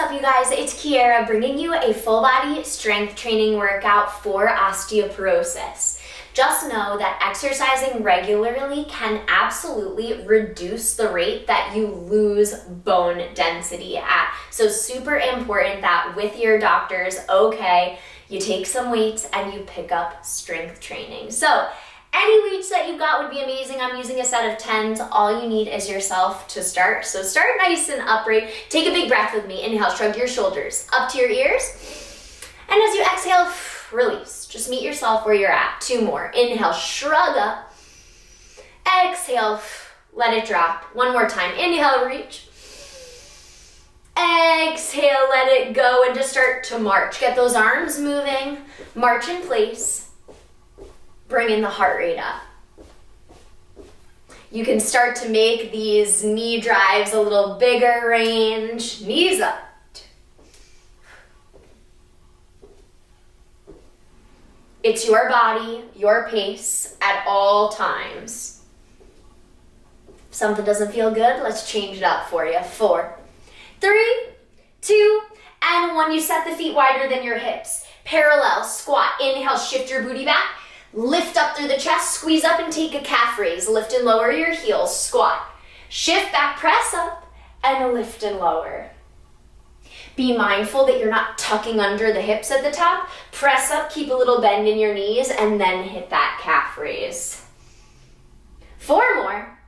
up, you guys? It's Kiara bringing you a full body strength training workout for osteoporosis. Just know that exercising regularly can absolutely reduce the rate that you lose bone density at. So super important that with your doctors, you take some weights and you pick up strength training. So any weights that you got would be amazing. I'm using a set of 10s. All you need is yourself to start. So start nice and upright. Take a big breath with me. Inhale, shrug your shoulders up to your ears. And as you exhale, release. Just meet yourself where you're at. 2 more. Inhale, shrug up. Exhale, let it drop. 1 more time. Inhale, reach. Exhale, let it go, and just start to march. Get those arms moving. March in place. Bringing the heart rate up. You can start to make these knee drives a little bigger range. Knees up. It's your body, your pace at all times. If something doesn't feel good, let's change it up for you. 4, 3, 2, and 1. You set the feet wider than your hips. Parallel squat. Inhale, shift your booty back. Lift up through the chest, squeeze up and take a calf raise. Lift and lower your heels, squat. Shift back, press up, and lift and lower. Be mindful that you're not tucking under the hips at the top. Press up, keep a little bend in your knees, and then hit that calf raise. 4 more.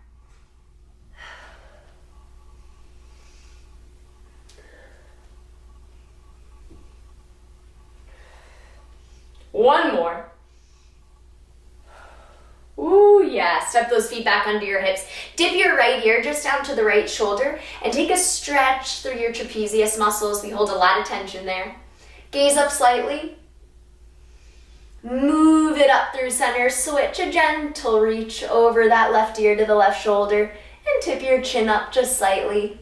One more. Ooh, yeah. Step those feet back under your hips. Dip your right ear just down to the right shoulder and take a stretch through your trapezius muscles. We hold a lot of tension there. Gaze up slightly. Move it up through center. Switch a gentle reach over that left ear to the left shoulder and tip your chin up just slightly.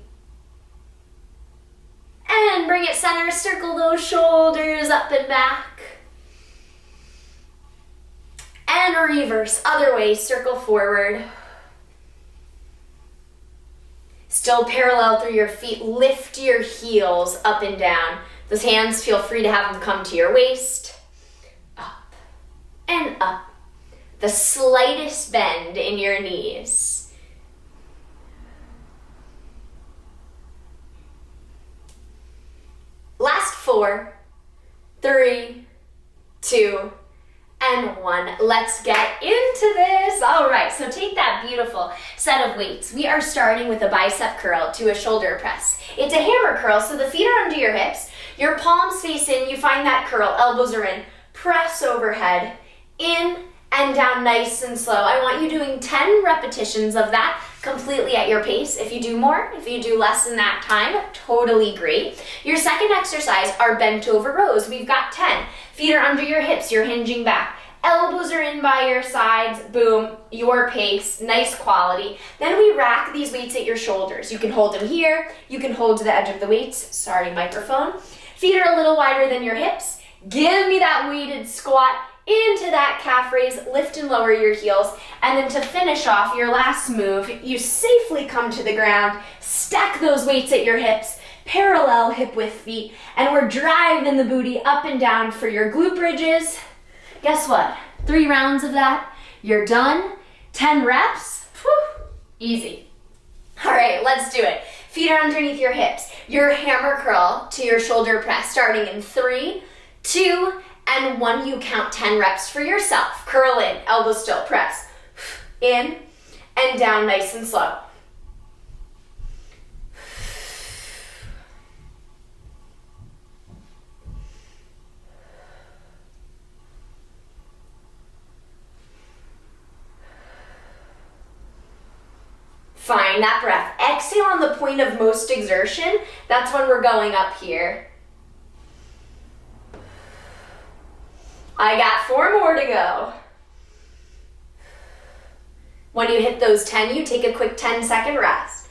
And bring it center. Circle those shoulders up and back. And reverse, other way, circle forward. Still parallel through your feet, lift your heels up and down. Those hands, feel free to have them come to your waist. Up and up. The slightest bend in your knees. Last 4, 3, 2, and 1. Let's get into this. All right, so take that beautiful set of weights. We are starting with a bicep curl to a shoulder press. It's a hammer curl, so the feet are under your hips. Your palms face in. You find that curl. Elbows are in. Press overhead. In and down nice and slow. I want you doing 10 repetitions of that completely at your pace. If you do more, if you do less than that time, totally great. Your second exercise are bent over rows. We've got 10. Feet are under your hips, you're hinging back. Elbows are in by your sides, boom, your pace, nice quality. Then we rack these weights at your shoulders. You can hold them here, you can hold to the edge of the weights. Sorry, microphone. Feet are a little wider than your hips. Give me that weighted squat into that calf raise, lift and lower your heels. And then to finish off your last move, you safely come to the ground, stack those weights at your hips, parallel hip width feet, and we're driving the booty up and down for your glute bridges. Guess what? 3 rounds of that, you're done. 10 reps, whew, easy. All right, let's do it. Feet are underneath your hips. Your hammer curl to your shoulder press, starting in 3, 2, and 1. You count 10 reps for yourself. Curl in, elbows still, press. In and down, nice and slow. Find that breath. Exhale on the point of most exertion. That's when we're going up here. I got 4 more to go. When you hit those 10, you take a quick 10-second rest.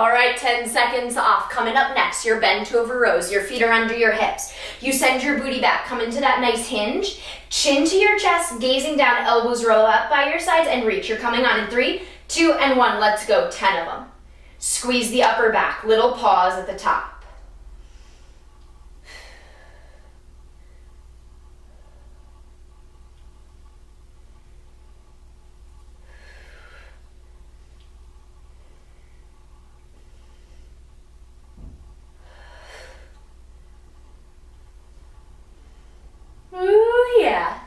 All right, 10 seconds off. Coming up next, your bent over rows. Your feet are under your hips. You send your booty back. Come into that nice hinge. Chin to your chest, gazing down, elbows roll up by your sides and reach. You're coming on in 3, 2, and 1. Let's go, 10 of them. Squeeze the upper back. Little pause at the top.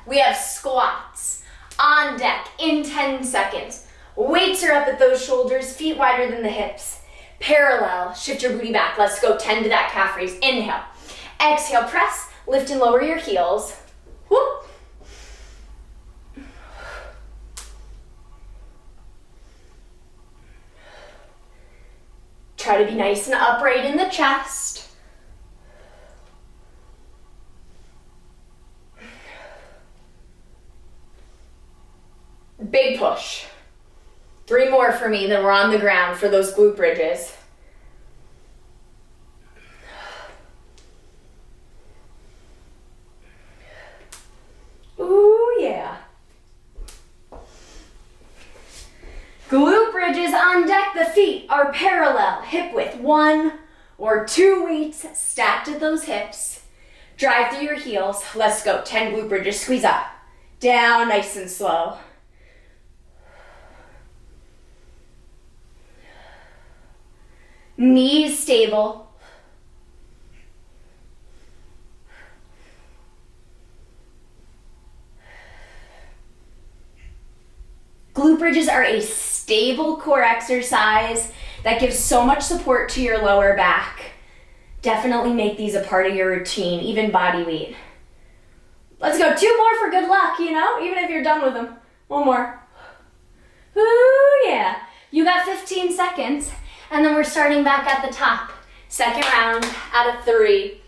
We have squats on deck in 10 seconds. Weights are up at those shoulders, feet wider than the hips. Parallel, shift your booty back. Let's go 10 to that calf raise. Inhale. Exhale, press, lift and lower your heels. Whoop. Try to be nice and upright in the chest. Big push. 3 more for me, then we're on the ground for those glute bridges. Ooh, yeah. Glute bridges on deck. The feet are parallel, hip width. 1 or 2 weights stacked at those hips. Drive through your heels. Let's go. 10 glute bridges. Squeeze up. Down, nice and slow. Knees stable. Glute bridges are a stable core exercise that gives so much support to your lower back. Definitely make these a part of your routine, even body weight. Let's go, 2 more for good luck, you know, even if you're done with them. 1 more. Ooh, yeah. You got 15 seconds. And then we're starting back at the top. Second round out of 3.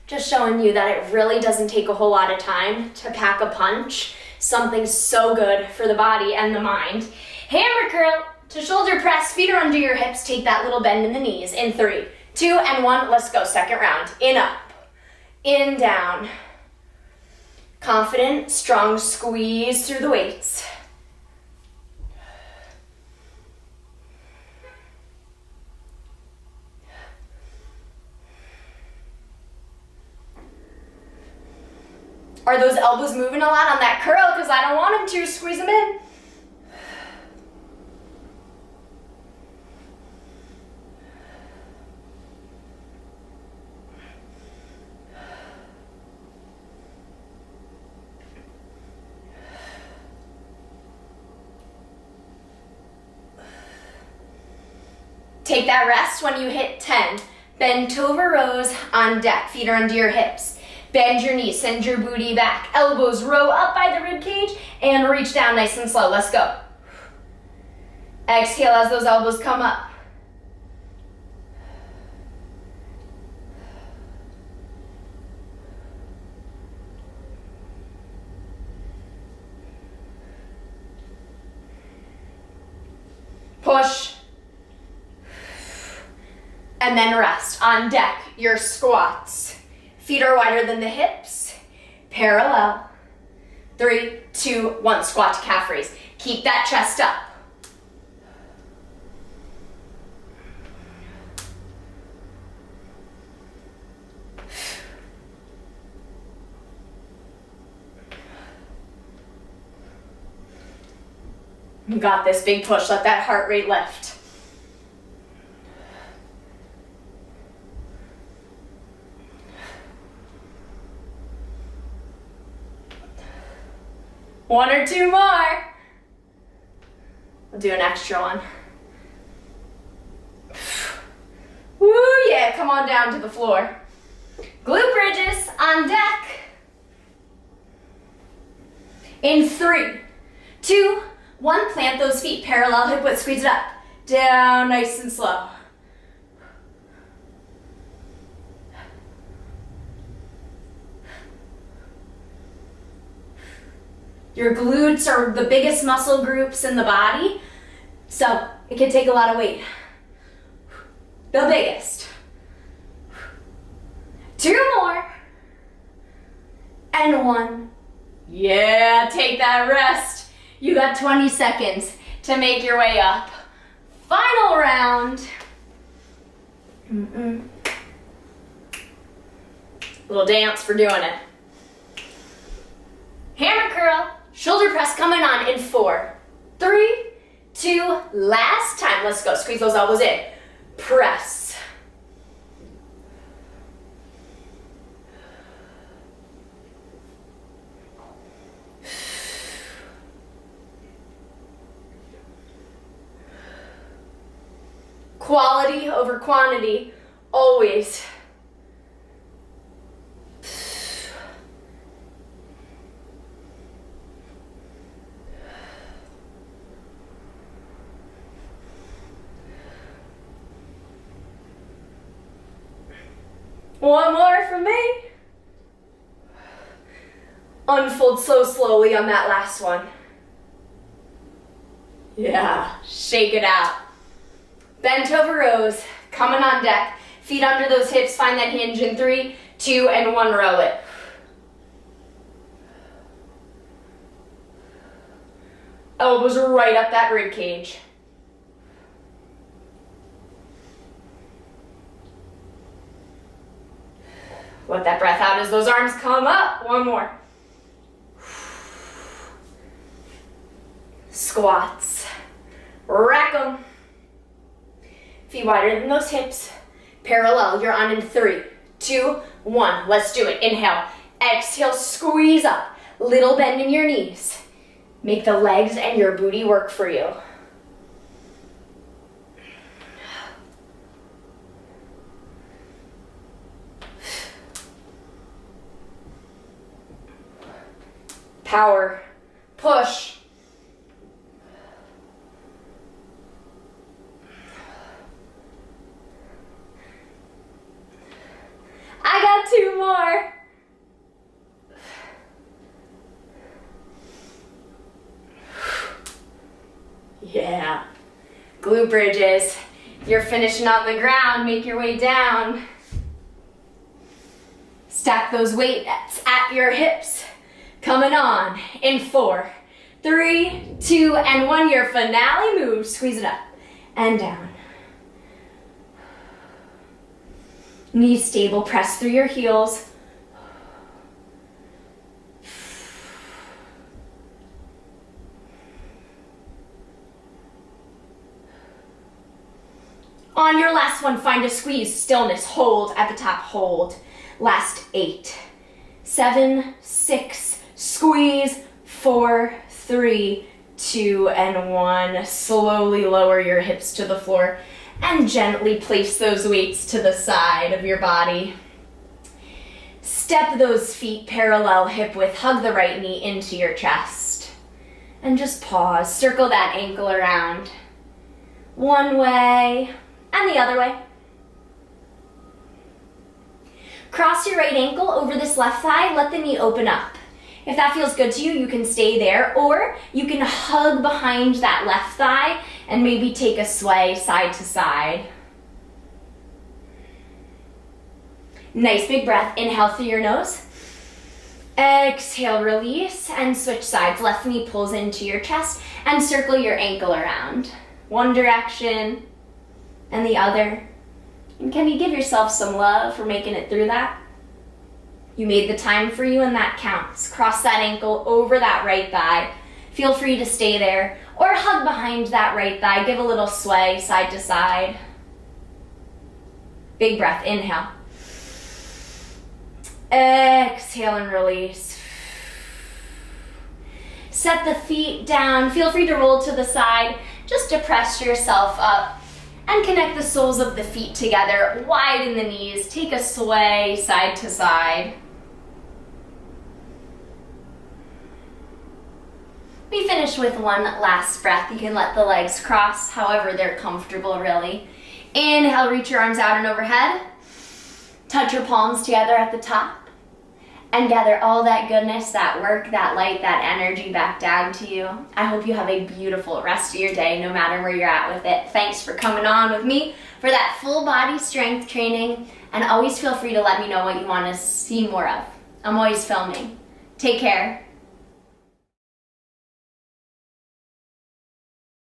Just showing you that it really doesn't take a whole lot of time to pack a punch. Something so good for the body and the mind. Hammer curl to shoulder press. Feet are under your hips. Take that little bend in the knees. In 3, 2, and 1. Let's go. Second round. In, up. In, down. Confident, strong squeeze through the weights. Are those elbows moving a lot on that curl? Because I don't want them to. Squeeze them in. Take that rest when you hit 10. Bent over rows on deck. Feet are under your hips. Bend your knees, send your booty back. Elbows row up by the rib cage and reach down nice and slow. Let's go. Exhale as those elbows come up. Push. And then rest. On deck, your squats. Feet are wider than the hips. Parallel. 3, 2, 1. Squat to calf raise. Keep that chest up. You got this. Big push. Let that heart rate lift. One or 2 more. We'll do an extra one. Woo, yeah, come on down to the floor. Glute bridges on deck. In 3, 2, 1, plant those feet. Parallel hip width, squeeze it up. Down, nice and slow. Your glutes are the biggest muscle groups in the body, so it can take a lot of weight. the biggest. 2 more. And 1. Yeah, take that rest. You got 20 seconds to make your way up. Final round. Little dance for doing it. Hammer curl, shoulder press coming on in 4, 3, 2, last time. Let's go. Squeeze those elbows in. Press. Quality over quantity, always. One more from me. Unfold so slowly on that last one. Yeah, shake it out. Bent over rows, coming on deck. Feet under those hips, find that hinge in 3, 2, and 1, row it. Elbows right up that rib cage. Let that breath out as those arms come up. 1 more. Squats. Rack them. Feet wider than those hips. Parallel. You're on in 3, 2, 1. Let's do it. Inhale. Exhale. Squeeze up. Little bend in your knees. Make the legs and your booty work for you. Power. Push. I got 2 more. Yeah. Glute bridges. You're finishing on the ground. Make your way down. Stack those weights at your hips. Coming on in 4, 3, 2, and 1. Your finale move. Squeeze it up and down. Knees stable. Press through your heels. On your last one, find a squeeze. Stillness. Hold at the top. Hold. Last 8, 7, 6. Squeeze. 4, 3, 2, and 1. Slowly lower your hips to the floor and gently place those weights to the side of your body. Step those feet parallel hip width. Hug the right knee into your chest. And just pause. Circle that ankle around. One way and the other way. Cross your right ankle over this left thigh. Let the knee open up. If that feels good to you, you can stay there, or you can hug behind that left thigh and maybe take a sway side to side. Nice big breath. Inhale through your nose. Exhale, release, and switch sides. Left knee pulls into your chest and circle your ankle around. One direction and the other. And can you give yourself some love for making it through that? You made the time for you and that counts. Cross that ankle over that right thigh. Feel free to stay there or hug behind that right thigh. Give a little sway side to side. Big breath. Inhale. Exhale and release. Set the feet down. Feel free to roll to the side just to press yourself up and connect the soles of the feet together. Widen the knees. Take a sway side to side. We finish with one last breath. You can let the legs cross however they're comfortable, really. Inhale, reach your arms out and overhead. Touch your palms together at the top. and gather all that goodness, that work, that light, that energy back down to you. I hope you have a beautiful rest of your day, no matter where you're at with it. Thanks for coming on with me for that full body strength training, and always feel free to let me know what you want to see more of. I'm always filming. Take care.